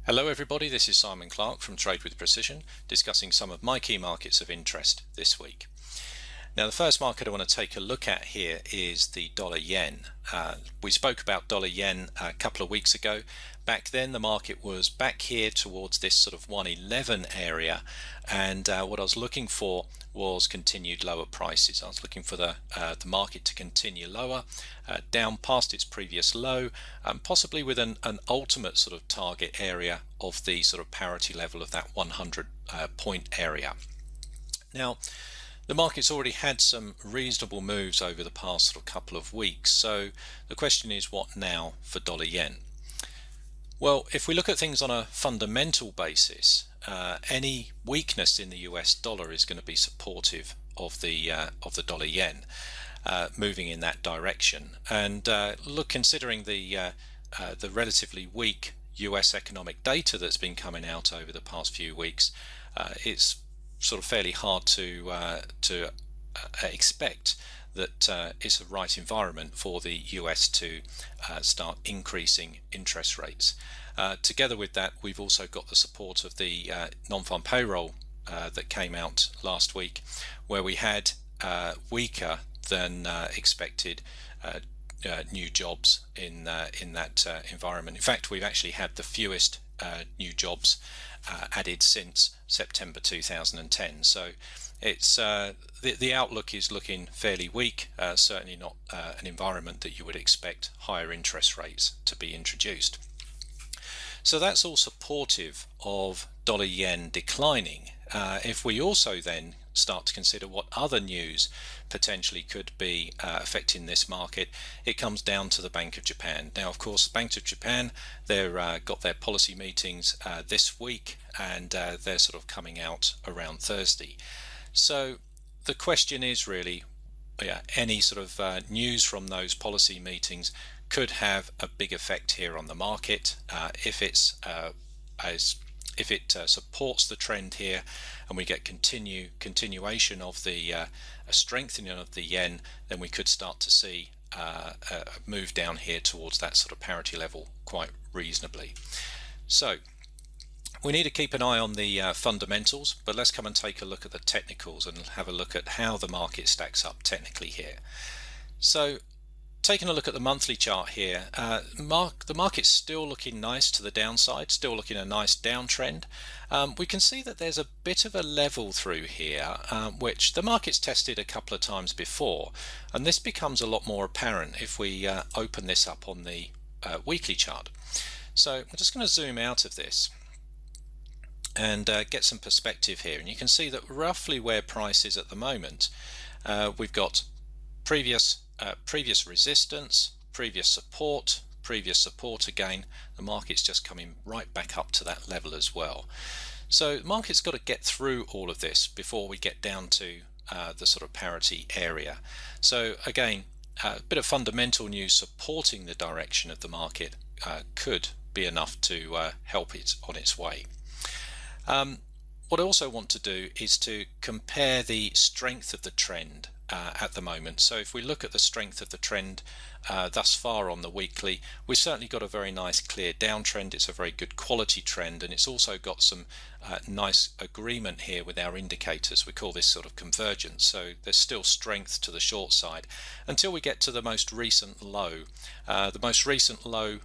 Hello everybody, this is Simon Clark from Trade with Precision, discussing some of my key markets of interest this week. Now the first market I want to take a look at here is the dollar yen. We spoke about dollar yen a couple of weeks ago. Back then the market was back here towards this sort of 111 area, and what I was looking for was continued lower prices. I was looking for the market to continue lower, down past its previous low, possibly with an ultimate sort of target area of the sort of parity level of that 100 point area. Now the market's already had some reasonable moves over the past sort of couple of weeks, so the question is, what now for dollar yen? Well, if we look at things on a fundamental basis, any weakness in the US dollar is going to be supportive of the dollar yen moving in that direction. And look, considering the relatively weak US economic data that's been coming out over the past few weeks, it's sort of fairly hard to expect that it's a right environment for the US to start increasing interest rates. Together with that, we've also got the support of the non-farm payroll that came out last week, where we had weaker than expected new jobs in that environment. In fact, we've actually had the fewest new jobs added since September 2010. So it's the outlook is looking fairly weak, certainly not an environment that you would expect higher interest rates to be introduced. So that's all supportive of dollar yen declining. If we also then start to consider what other news potentially could be affecting this market, it comes down to the Bank of Japan. Now, of course, the Bank of Japan, they've got their policy meetings this week, and they're sort of coming out around Thursday. So the question is really, any sort of news from those policy meetings could have a big effect here on the market if it supports the trend here, and we get continuation of the strengthening of the yen, then we could start to see a move down here towards that sort of parity level quite reasonably. So we need to keep an eye on the fundamentals, but let's come and take a look at the technicals and have a look at how the market stacks up technically here. So taking a look at the monthly chart here, the market's still looking nice to the downside, still looking a nice downtrend. We can see that there's a bit of a level through here, which the market's tested a couple of times before, and this becomes a lot more apparent if we open this up on the weekly chart. So I'm just going to zoom out of this and get some perspective here, and you can see that roughly where price is at the moment, we've got previous resistance, previous support again. The market's just coming right back up to that level as well. So the market's got to get through all of this before we get down to the sort of parity area. So again, a bit of fundamental news supporting the direction of the market could be enough to help it on its way. What I also want to do is to compare the strength of the trend at the moment. So if we look at the strength of the trend thus far on the weekly, we've certainly got a very nice clear downtrend. It's a very good quality trend, and it's also got some nice agreement here with our indicators. We call this sort of convergence. So there's still strength to the short side until we get to the most recent low. The most recent low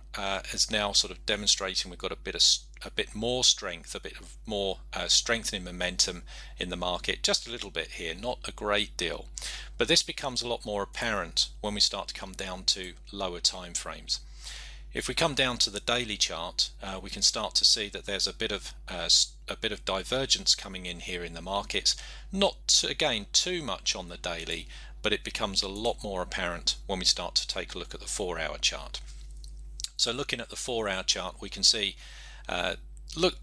is now sort of demonstrating we've got a bit more strength, a bit of more strengthening momentum in the market, just a little bit here, not a great deal, but this becomes a lot more apparent when we start to come down to lower time frames. If we come down to the daily chart, we can start to see that there's a bit of divergence coming in here in the markets, not again too much on the daily, but it becomes a lot more apparent when we start to take a look at the 4-hour chart. So looking at the 4-hour chart, we can see,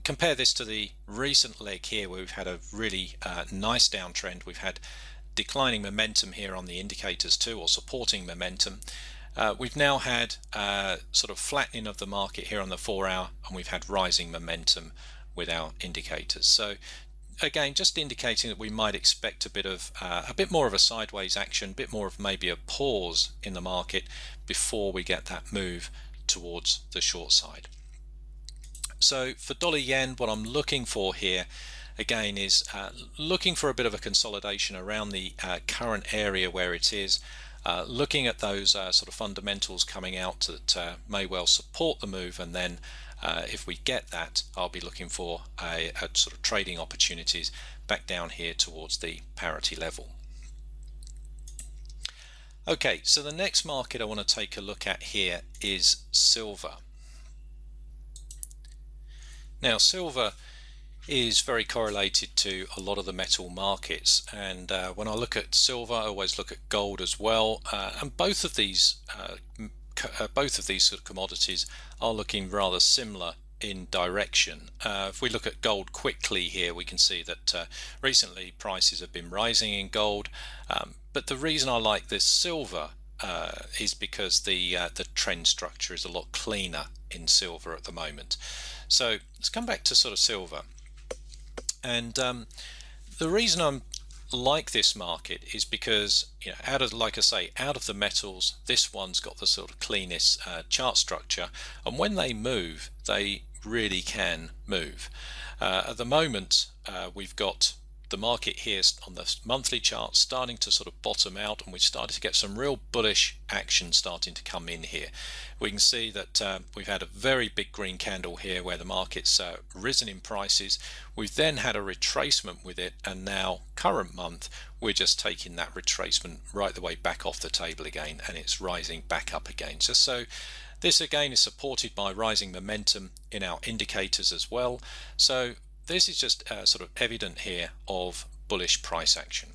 compare this to the recent leg here where we've had a really nice downtrend. We've had declining momentum here on the indicators too, or supporting momentum. We've now had sort of flattening of the market here on the 4-hour, and we've had rising momentum with our indicators. So again, just indicating that we might expect a bit more of a sideways action, a bit more of maybe a pause in the market before we get that move towards the short side. So for dollar yen, what I'm looking for here again is looking for a bit of a consolidation around the current area where it is, looking at those sort of fundamentals coming out that may well support the move, and then if we get that, I'll be looking for a sort of trading opportunities back down here towards the parity level. Okay, so the next market I want to take a look at here is silver. Now silver is very correlated to a lot of the metal markets, and when I look at silver I always look at gold as well, and both of these sort of commodities are looking rather similar in direction. If we look at gold quickly here, we can see that recently prices have been rising in gold, but the reason I like this silver is because the trend structure is a lot cleaner in silver at the moment. So let's come back to sort of silver, and the reason I'm like this market is because, you know, out of, like I say, out of the metals, this one's got the sort of cleanest chart structure, and when they move, they really can move. At the moment, we've got the market here on the monthly chart starting to sort of bottom out, and we've started to get some real bullish action starting to come in here. We can see that we've had a very big green candle here where the market's risen in prices. We've then had a retracement with it, and now current month we're just taking that retracement right the way back off the table again, and it's rising back up again. So this again is supported by rising momentum in our indicators as well. So this is just sort of evident here of bullish price action.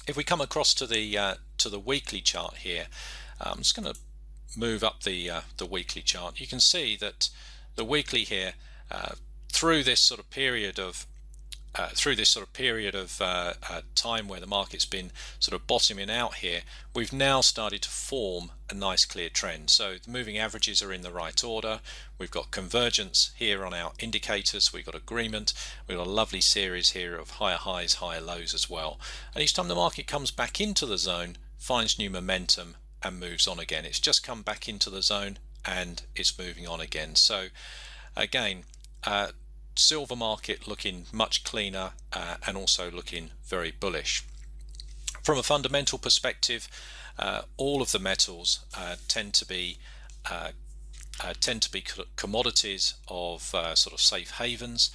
If we come across to the weekly chart here, I'm just going to move up the weekly chart. You can see that the weekly here, through this sort of period of time where the market's been sort of bottoming out here, we've now started to form a nice clear trend. So the moving averages are in the right order. We've got convergence here on our indicators. We've got agreement. We've got a lovely series here of higher highs, higher lows as well. And each time the market comes back into the zone, finds new momentum and moves on again. It's just come back into the zone and it's moving on again. So again, silver market looking much cleaner and also looking very bullish. From a fundamental perspective, all of the metals tend to be commodities of sort of safe havens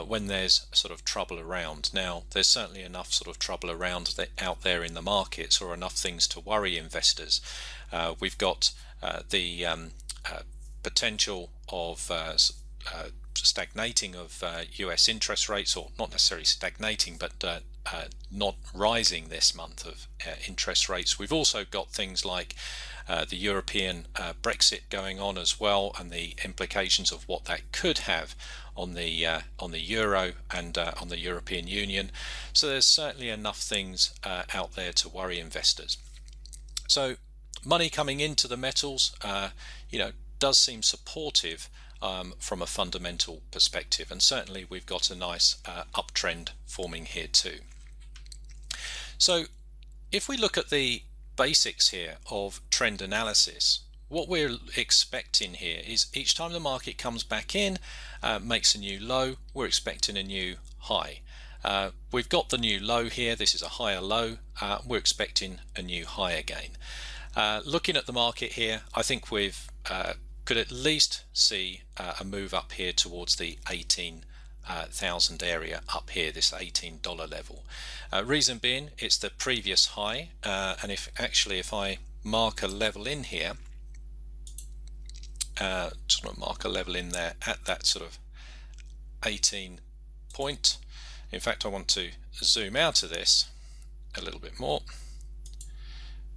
when there's sort of trouble around. Now there's certainly enough sort of trouble around out there in the markets, or enough things to worry investors. We've got the potential of stagnating of US interest rates, or not necessarily stagnating, but not rising this month of interest rates. We've also got things like the European Brexit going on as well, and the implications of what that could have on the euro and on the European Union. So there's certainly enough things out there to worry investors. So money coming into the metals, does seem supportive from a fundamental perspective, and certainly we've got a nice uptrend forming here too. So if we look at the basics here of trend analysis, what we're expecting here is each time the market comes back in, makes a new low, we're expecting a new high. We've got the new low here, this is a higher low, we're expecting a new high again. Looking at the market here, I think we've could at least see a move up here towards the 18,000 area up here, this $18 level. Reason being, it's the previous high, and if I mark a level in here, just want to mark a level in there at that sort of 18 point. In fact, I want to zoom out of this a little bit more,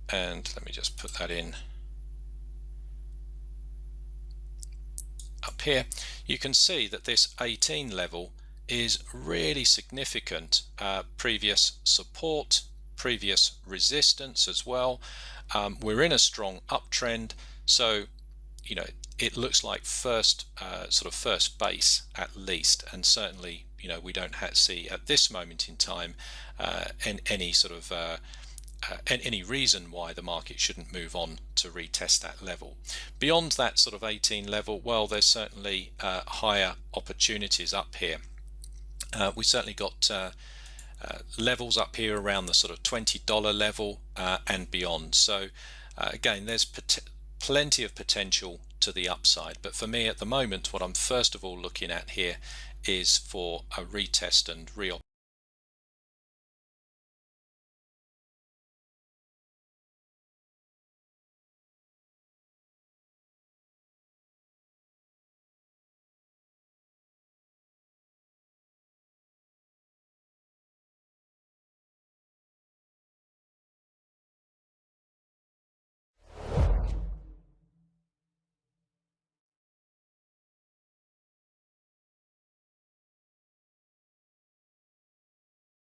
and let me just put that in up here. You can see that this 18 level is really significant. Previous support, previous resistance as well. We're in a strong uptrend, so it looks like first base at least, and certainly we don't see at this moment in time any sort of any reason why the market shouldn't move on to retest that level. Beyond that sort of 18 level, well, there's certainly higher opportunities up here. We certainly got levels up here around the sort of $20 level and beyond. So again, there's plenty of potential to the upside, but for me at the moment, what I'm first of all looking at here is for a retest and